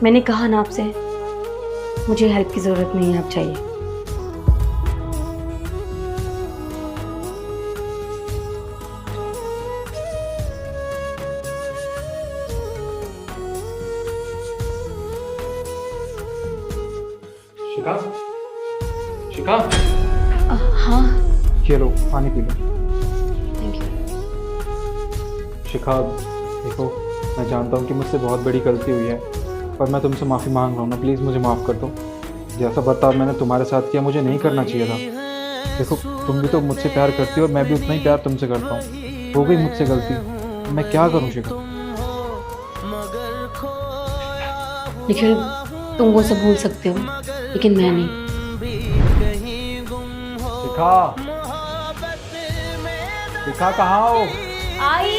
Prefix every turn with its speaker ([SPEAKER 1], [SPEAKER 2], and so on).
[SPEAKER 1] मैंने कहा ना आपसे, मुझे हेल्प की ज़रूरत नहीं है, आप चाहिए।
[SPEAKER 2] शिखा, शिखा,
[SPEAKER 1] हाँ,
[SPEAKER 2] ये लो पानी पी लो।
[SPEAKER 1] Thank you.
[SPEAKER 2] शिखा देखो, मैं जानता हूँ कि मुझसे बहुत बड़ी गलती हुई है, पर मैं तुमसे माफ़ी मांग रहा हूँ ना, प्लीज़ मुझे माफ़ कर दो। जैसा बर्ताव मैंने तुम्हारे साथ किया मुझे नहीं करना चाहिए था। देखो, तुम भी तो मुझसे प्यार करती हो और मैं भी उतना ही प्यार तुमसे करता हूँ। हो गई मुझसे गलती, मैं क्या करूँ शिखा?
[SPEAKER 1] निखिल, तुम वो सब भूल सकते हो, लेकिन मैं नहीं।
[SPEAKER 2] शिखा, शिखा कहाँ हो?
[SPEAKER 1] आई।